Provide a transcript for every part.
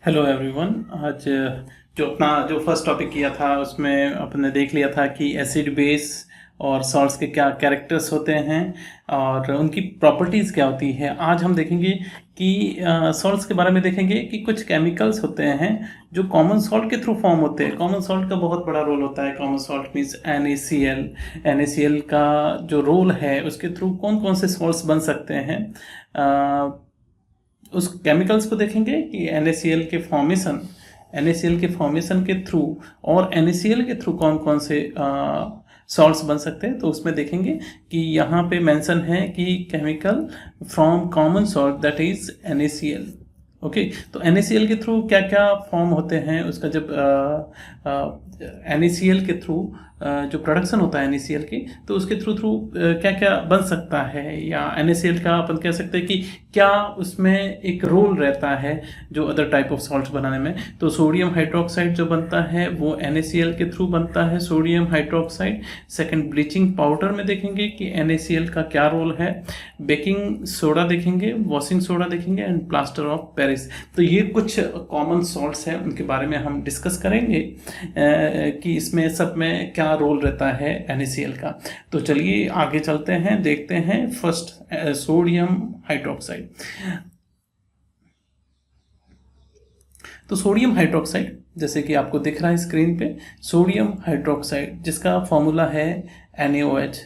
Hello everyone. आज जो first topic किया था उसमें अपने देख लिया था कि एसिड बेस और सॉल्ट्स के क्या कैरेक्टर्स होते हैं और उनकी प्रॉपर्टीज़ क्या होती है। आज हम देखेंगे कि सॉल्ट्स के बारे में देखेंगे कि कुछ केमिकल्स होते हैं जो कॉमन सॉल्ट के थ्रू फॉर्म होते हैं। कॉमन सॉल्ट का बहुत बड़ा रोल होता है। Common salt means NaCl। NaCl का जो रोल है उसके थ्रू कौन कौन से सॉल्ट्स बन सकते हैं, उस केमिकल्स को देखेंगे कि NaCl के फॉर्मेशन के थ्रू और NaCl के थ्रू कौन कौन से सॉल्ट्स बन सकते हैं। तो उसमें देखेंगे कि यहाँ पे मेंशन है कि chemical from common salt that is NaCl। Okay, तो NaCl के थ्रू क्या क्या फॉर्म होते हैं उसका, जब NaCl के थ्रू जो प्रोडक्शन होता है NaCl की, तो उसके थ्रू थ्रू क्या क्या बन सकता है, या NaCl का अपन कह सकते हैं कि क्या उसमें एक रोल रहता है जो अदर टाइप ऑफ सॉल्ट्स बनाने में। तो सोडियम हाइड्रोक्साइड जो बनता है वो NaCl के थ्रू बनता है, sodium hydroxide. Second, bleaching powder में देखेंगे कि NaCl का क्या रोल है। बेकिंग सोडा देखेंगे, वॉशिंग सोडा देखेंगे एंड प्लास्टर ऑफ पेरिस। तो ये कुछ कॉमन सॉल्ट्स हैं, उनके बारे में हम डिस्कस करेंगे कि इसमें सब में क्या रोल रहता है NaCl का। तो चलिए आगे चलते हैं, देखते हैं। First, sodium hydroxide. तो सोडियम हाइड्रोक्साइड जैसे कि आपको दिख रहा है स्क्रीन पे, सोडियम हाइड्रोक्साइड जिसका फॉर्मूला है NaOH।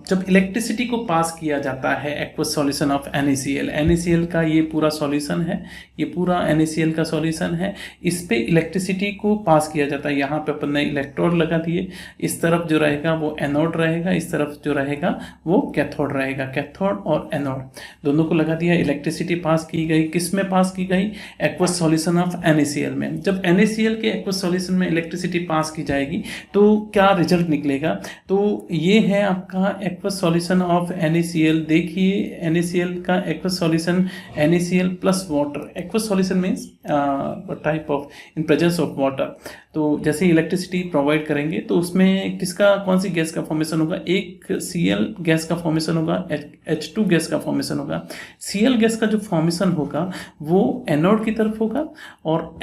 जब इलेक्ट्रिसिटी को पास किया जाता है एक्वस सॉल्यूशन ऑफ NaCl का ये पूरा सॉल्यूशन है, ये पूरा NaCl का सॉल्यूशन है। इस पे इलेक्ट्रिसिटी को पास किया जाता है। यहाँ पे अपन ने इलेक्ट्रोड लगा दिए। इस तरफ जो रहेगा वो एनोड रहेगा, इस तरफ जो रहेगा वो कैथोड रहेगा। कैथोड और एनोड दोनों को लगा दिया। इलेक्ट्रिसिटी पास की गई, किस में पास की गई? एक्वस सॉल्यूशन ऑफ NaCl में। जब NaCl के एक्वस सॉल्यूशन में इलेक्ट्रिसिटी पास की जाएगी तो क्या रिजल्ट निकलेगा? तो ये है आपका एक्वस सॉल्यूशन ऑफ NaCl। देखिए NaCl का aqueous solution NaCl plus water. Aqueous solution means type of in presence of water. तो जैसे इलेक्ट्रिसिटी प्रोवाइड करेंगे तो उसमें किसका, कौन सी गैस का फॉर्मेशन होगा? एक Cl गैस का फॉर्मेशन होगा, H2 गैस का फॉर्मेशन होगा। Cl गैस का जो फॉर्मेशन होगा वो एनोड की तरफ होगा और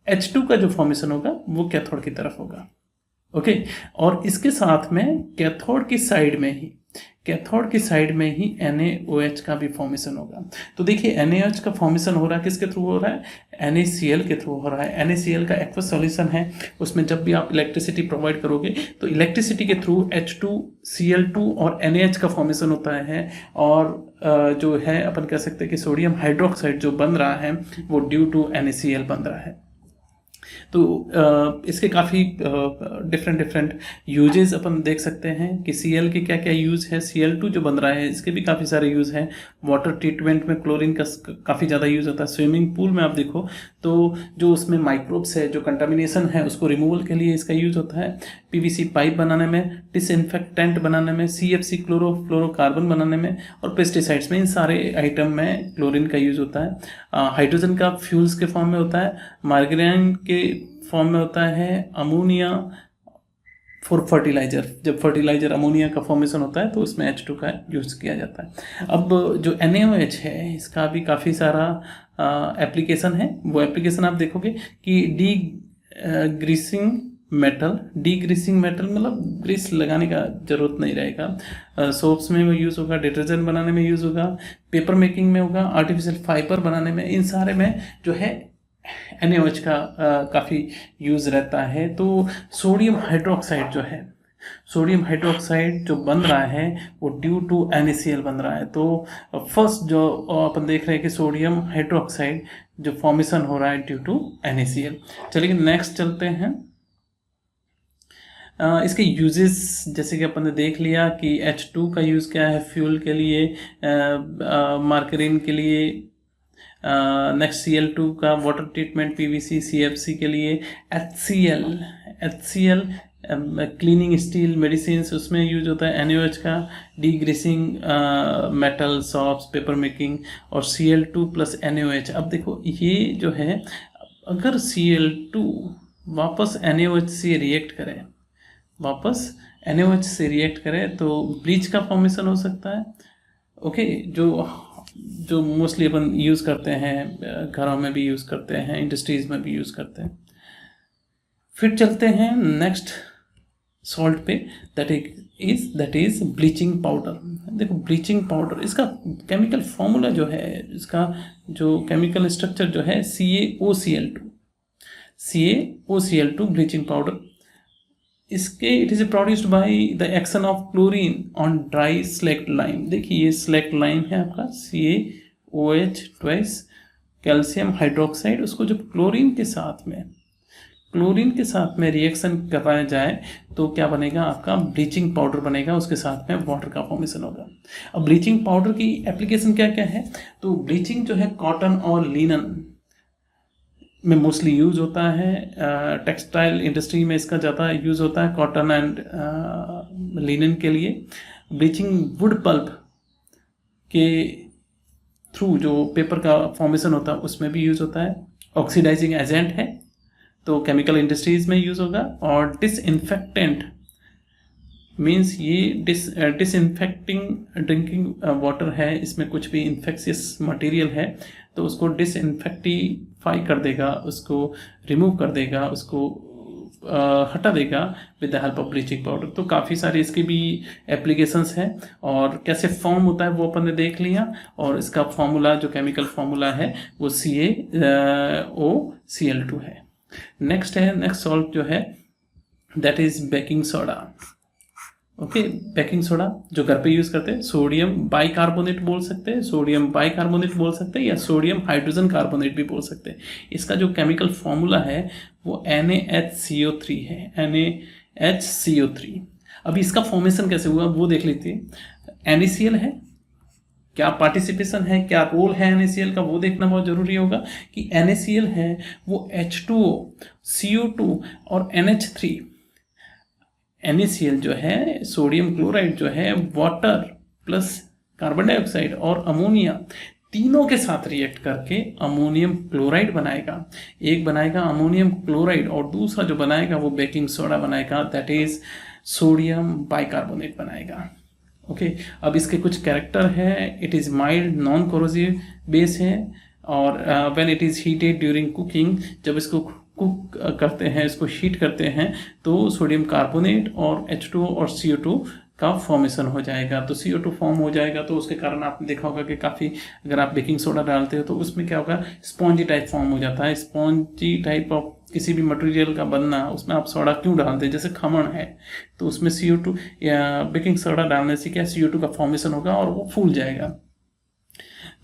H2 का जो फॉर्मेशन होगा वो कैथोड की तरफ होगा। ओके, और इसके साथ में कैथोड की साइड में ही NaOH का भी फॉर्मेशन होगा। तो देखिए NaOH का फॉर्मेशन हो रहा है, किसके थ्रू हो रहा है? NaCl के थ्रू हो रहा है। NaCl का एक्वस सॉल्यूशन है, उसमें जब भी आप इलेक्ट्रिसिटी प्रोवाइड करोगे तो इलेक्ट्रिसिटी के थ्रू H2Cl2 और NaH का फॉर्मेशन होता है। और जो है अपन कह सकते हैं कि सोडियम हाइड्रोक्साइड जो बन रहा है वो ड्यू टू NaCl बन रहा है। तो इसके काफ़ी डिफरेंट यूजेस अपन देख सकते हैं कि Cl के क्या क्या यूज़ है। Cl2 जो बन रहा है इसके भी काफ़ी सारे यूज़ हैं। वाटर ट्रीटमेंट में क्लोरीन का काफ़ी ज़्यादा यूज़ होता है। स्विमिंग पूल में आप देखो तो जो उसमें माइक्रोब्स है, जो कंटामिनेशन है, उसको रिमूवल के लिए इसका यूज़ होता है। PVC पाइप बनाने में, डिसइंफेक्टेंट बनाने में, CFC क्लोरोफ्लोरोकार्बन बनाने में और पेस्टिसाइड्स में, इन सारे आइटम में क्लोरीन का यूज़ होता है। हाइड्रोजन का फ्यूल्स के फॉर्म में होता है, मार्गरीन के फॉर्म में होता है, अमोनिया फॉर फर्टिलाइजर। जब फर्टिलाइजर अमोनिया का फॉर्मेशन होता है तो उसमें H2 का यूज़ किया जाता है। अब जो NaOH है इसका भी काफ़ी सारा एप्लीकेशन है। वो एप्लीकेशन आप देखोगे कि डीग्रीसिंग मेटल मतलब ग्रीस लगाने का ज़रूरत नहीं रहेगा। सोप्स में वो यूज़ होगा, डिटर्जेंट बनाने में यूज़ होगा, पेपर मेकिंग में होगा, आर्टिफिशियल फाइबर बनाने में, इन सारे में जो है NaOH का काफ़ी यूज़ रहता है। तो सोडियम हाइड्रोक्साइड जो बन रहा है वो ड्यू टू NaCl बन रहा है। तो फर्स्ट जो अपन देख रहे हैं कि सोडियम हाइड्रोक्साइड जो फॉर्मेशन हो रहा है ड्यू टू NaCl। चलिए नेक्स्ट चलते हैं। इसके यूजेस जैसे कि अपन ने देख लिया कि H2 का यूज़ क्या है फ्यूल के लिए, मार्करीन के लिए। नेक्स्ट Cl2 का वाटर ट्रीटमेंट, PVC CFC के लिए। HCl क्लीनिंग स्टील मेडिसिन, उसमें यूज होता है। NaOH का डीग्रीसिंग मेटल सॉप्स, पेपर मेकिंग, और Cl2 प्लस NaOH। अब देखो ये जो है, अगर Cl2 वापस NaOH से रिएक्ट करे तो ब्लीच का फॉर्मेशन हो सकता है। ओके, जो जो मोस्टली अपन यूज़ करते हैं, घरों में भी यूज़ करते हैं, इंडस्ट्रीज़ में भी यूज़ करते हैं। फिर चलते हैं नेक्स्ट सॉल्ट पे, दैट इज ब्लीचिंग पाउडर। देखो ब्लीचिंग पाउडर, इसका केमिकल फॉर्मूला जो है, इसका जो केमिकल स्ट्रक्चर जो है CaOCl2 ब्लीचिंग पाउडर। इसके it is produced by the action of chlorine on dry slaked lime. देखिए ये स्लैक्ड लाइम है आपका CaOH ट्वाइस कैल्शियम हाइड्रोक्साइड, उसको जब क्लोरीन के साथ में रिएक्शन करवाया जाए तो क्या बनेगा, आपका ब्लीचिंग पाउडर बनेगा, उसके साथ में वाटर का फॉर्मेशन होगा। अब ब्लीचिंग पाउडर की एप्लीकेशन क्या क्या है, तो ब्लीचिंग जो है कॉटन और लिनन में मोस्टली यूज़ होता है, टेक्सटाइल इंडस्ट्री में इसका ज़्यादा यूज़ होता है, कॉटन एंड लिनन के लिए। ब्लीचिंग वुड पल्प के थ्रू जो पेपर का फॉर्मेशन होता है उसमें भी यूज़ होता है। ऑक्सीडाइजिंग एजेंट है तो केमिकल इंडस्ट्रीज में यूज़ होगा। और डिसइंफेक्टेंट मीन्स ये डिसइंफेक्टिंग ड्रिंकिंग वाटर है, इसमें कुछ भी इन्फेक्शियस मटेरियल है तो उसको डिसइंफेक्टिफाई कर देगा, उसको रिमूव कर देगा, उसको हटा देगा with the help of bleaching powder. तो काफ़ी सारी इसकी भी एप्लीकेशंस हैं और कैसे फॉर्म होता है वो अपन ने देख लिया। और इसका फॉर्मूला जो केमिकल फॉर्मूला है वो CaOCl2 है। नेक्स्ट सॉल्ट जो है that is baking soda. Okay, baking soda जो घर पे यूज़ करते हैं, सोडियम बाइकार्बोनेट बोल सकते हैं, या सोडियम हाइड्रोजन कार्बोनेट भी बोल सकते हैं। इसका जो केमिकल फॉर्मूला है वो NaHCO3 है, NaHCO3। अभी इसका फॉर्मेशन कैसे हुआ वो देख लेते हैं। NaCl है, क्या पार्टिसिपेशन है, क्या रोल है NaCl का, वो देखना बहुत जरूरी होगा कि NaCl है वो H2O, CO2 और NH3। NaCl जो है, सोडियम क्लोराइड जो है, वाटर प्लस कार्बन डाइऑक्साइड और अमोनिया तीनों के साथ रिएक्ट करके अमोनियम क्लोराइड बनाएगा। एक बनाएगा अमोनियम क्लोराइड और दूसरा जो बनाएगा वो बेकिंग सोडा बनाएगा, दैट इज सोडियम बाइकार्बोनेट बनाएगा। ओके, अब इसके कुछ कैरेक्टर है। It is mild non corrosive base है और when it is heated during cooking, जब इसको कुक करते हैं, इसको हीट करते हैं तो सोडियम कार्बोनेट और H2O और CO2 का फॉर्मेशन हो जाएगा। तो CO2 फॉर्म हो जाएगा तो उसके कारण आपने देखा होगा कि काफ़ी, अगर आप बेकिंग सोडा डालते हो तो उसमें क्या होगा, स्पॉन्जी टाइप फॉर्म हो जाता है। स्पॉन्जी टाइप ऑफ किसी भी मटेरियल का बनना, उसमें आप सोडा क्यों डालते हैं, जैसे खमण है तो उसमें CO2 या बेकिंग सोडा डालने से क्या CO2 का फॉर्मेशन होगा और वो फूल जाएगा।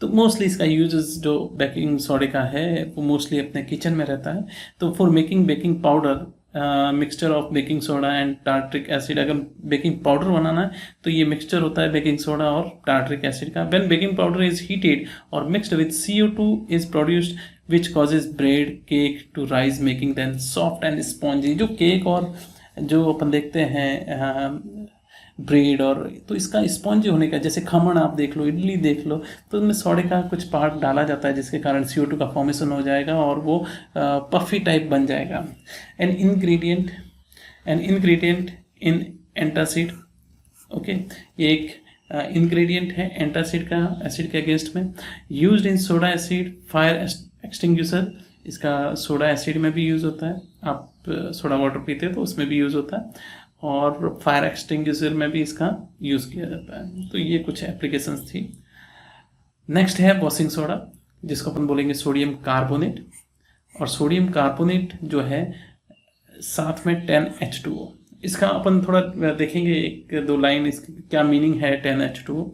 तो मोस्टली इसका यूजेस जो बेकिंग सोडे का है वो मोस्टली अपने किचन में रहता है। तो for making baking powder, mixture of baking soda and tartaric acid, अगर बेकिंग पाउडर बनाना है तो ये मिक्सचर होता है बेकिंग सोडा और टार्ट्रिक एसिड का। When baking powder is heated और mixed with CO2 is produced which causes bread cake to rise making then soft and spongy. जो केक और जो अपन देखते हैं ब्रेड, और तो इसका स्पॉन्जी होने का, जैसे खमण आप देख लो, इडली देख लो, तो उनमें सोडे का कुछ पार्ट डाला जाता है जिसके कारण CO2 का फॉर्मेशन हो जाएगा और वो पफी टाइप बन जाएगा। An ingredient in antacid. Okay, ये एक इंग्रेडिएंट है एंटासिड का, एसिड के अगेंस्ट में। Used in soda acid fire extinguisher, इसका सोडा एसिड में भी यूज़ होता है। आप सोडा वाटर पीते हैं तो उसमें भी यूज़ होता है और फायर एक्सटिंग्विशर में भी इसका यूज़ किया जाता है। तो ये कुछ एप्लीकेशंस थी। नेक्स्ट है वॉशिंग सोडा, जिसको अपन बोलेंगे सोडियम कार्बोनेट। और सोडियम कार्बोनेट जो है साथ में 10H2O, इसका अपन थोड़ा देखेंगे, एक दो लाइन इसकी क्या मीनिंग है 10H2O।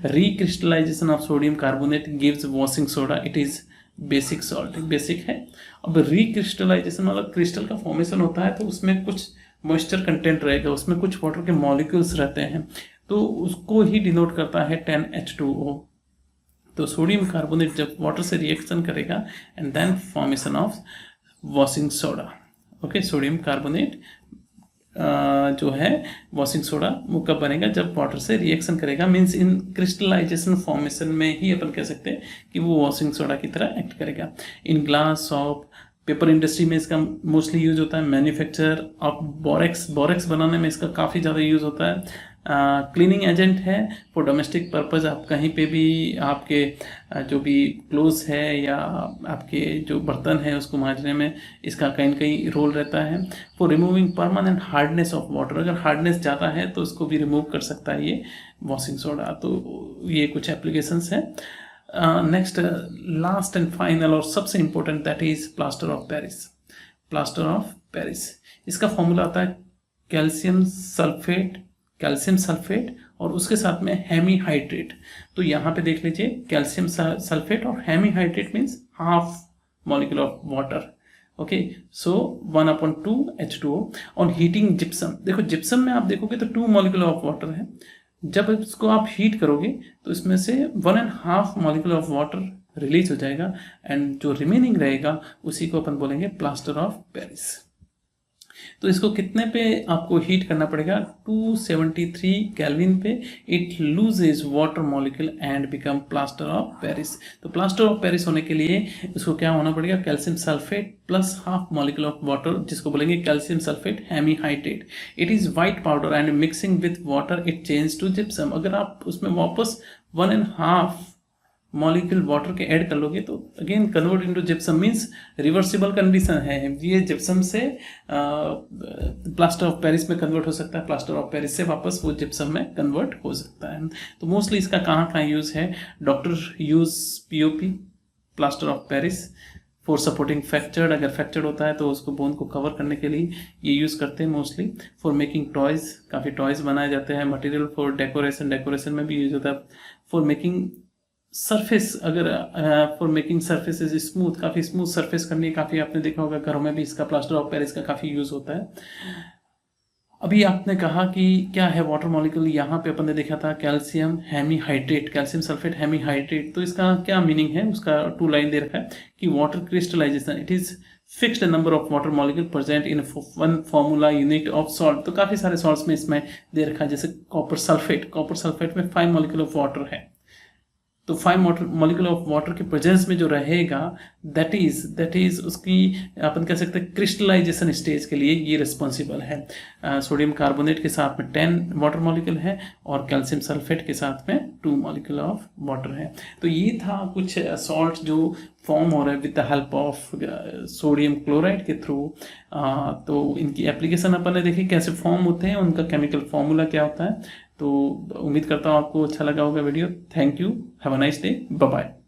Recrystallisation of sodium carbonate gives washing soda, it is basic salt, basic है। अब रिक्रिस्टलाइजेशन मतलब क्रिस्टल का फॉर्मेशन होता है तो उसमें कुछ मॉइस्चर कंटेंट रहेगा, उसमें कुछ वाटर के मॉलिक्यूल्स रहते हैं तो उसको ही डिनोट करता है 10H2O। तो सोडियम कार्बोनेट जब वाटर से रिएक्शन करेगा and then formation of washing soda. Okay, sodium carbonate जो है वॉशिंग सोडा वो कब बनेगा, जब वाटर से रिएक्शन करेगा, मीन्स इन क्रिस्टलाइजेशन फॉर्मेशन में ही अपन कह सकते हैं कि वो वॉशिंग सोडा की तरह एक्ट करेगा। In glass of paper industry में इसका मोस्टली यूज होता है। मैन्युफैक्चर ऑफ बोरेक्स बनाने में इसका काफ़ी ज़्यादा यूज़ होता है। क्लीनिंग एजेंट है फॉर डोमेस्टिक पर्पज़। आप कहीं पे भी आपके जो भी क्लोथ है या आपके जो बर्तन है उसको मांजने में इसका कहीं ना कहीं रोल रहता है। For removing permanent hardness of water, अगर हार्डनेस ज़्यादा है तो उसको भी रिमूव कर सकता है ये वॉशिंग सोडा। तो ये कुछ एप्लीकेशंस हैं। नेक्स्ट लास्ट एंड फाइनल और सबसे important that is plaster of Paris. Plaster of Paris, इसका फॉर्मूला आता है कैल्शियम सल्फेट और उसके साथ में हेमीहाइड्रेट। तो यहाँ पे देख लीजिए कैल्शियम सल्फेट और hemihydrate means half molecule of water. Okay, so 1/2 H2O। On heating gypsum, देखो जिप्सम में आप देखोगे तो 2 मॉलिक्यूल ऑफ वाटर है। जब इसको आप हीट करोगे तो इसमें से 1.5 मॉलिक्यूल ऑफ वाटर रिलीज हो जाएगा एंड जो रिमेनिंग रहेगा उसी को अपन बोलेंगे प्लास्टर ऑफ पेरिस। तो इसको कितने पे आपको हीट करना पड़ेगा? 273 केल्विन पे it loses water molecule and become plaster of Paris. तो प्लास्टर ऑफ पेरिस होने के लिए इसको क्या होना पड़ेगा? Calcium sulphate plus half molecule of water, जिसको बोलेंगे calcium sulphate hemihydrate. It is white powder and mixing with water it change to gypsum. अगर आप उसमें वापस 1.5 मॉलिक्यूल वाटर के ऐड कर लोगे तो again convert into gypsum, means reversible condition है ये। जिप्सम से प्लास्टर ऑफ पेरिस में कन्वर्ट हो सकता है, प्लास्टर ऑफ पेरिस से वापस वो जिप्सम में कन्वर्ट हो सकता है। तो मोस्टली इसका कहाँ यूज़ है? Doctor use POP plaster of Paris for supporting fractured, अगर फ्रैक्चर्ड होता है तो उसको बोन को कवर करने के लिए ये यूज़ करते हैं मोस्टली। फॉर मेकिंग टॉयज़, काफ़ी टॉयज़ बनाए जाते हैं। मटेरियल फॉर डेकोरेशन में भी यूज होता है। फॉर मेकिंग सरफेस, अगर for making surface is smooth, काफ़ी स्मूथ सरफेस करनी है, काफ़ी आपने देखा होगा घरों में भी इसका प्लास्टर ऑफ पेरिस का काफ़ी यूज़ होता है। अभी आपने कहा कि क्या है वाटर मॉलिक्यूल, यहाँ पे अपन ने देखा था calcium hemihydrate, calcium sulphate hemihydrate. तो इसका क्या मीनिंग है? उसका 2 लाइन दे रखा है कि water crystallisation, it is fixed number of water molecule present in one formula unit of salt. तो काफ़ी सारे सॉल्ट्स में इसमें दे रखा है, जैसे कॉपर सल्फेट में 5 मॉलिक्यूल ऑफ वाटर है। तो 5 मॉलिक्यूल ऑफ वाटर के प्रेजेंस में जो रहेगा दैट इज उसकी अपन कह सकते हैं क्रिस्टलाइजेशन स्टेज के लिए ये रिस्पॉन्सिबल है। सोडियम कार्बोनेट के साथ में 10 वाटर मॉलिक्यूल है और कैल्शियम सल्फेट के साथ में 2 मॉलिक्यूल ऑफ वाटर है। तो ये था कुछ सॉल्ट जो फॉर्म हो रहा है with the help of sodium chloride के थ्रू। तो इनकी एप्लीकेशन अपन ने देखी कैसे फॉर्म होते हैं, उनका केमिकल फॉर्मूला क्या होता है। तो उम्मीद करता हूँ आपको अच्छा लगा होगा video. Thank you, have a nice day, bye bye.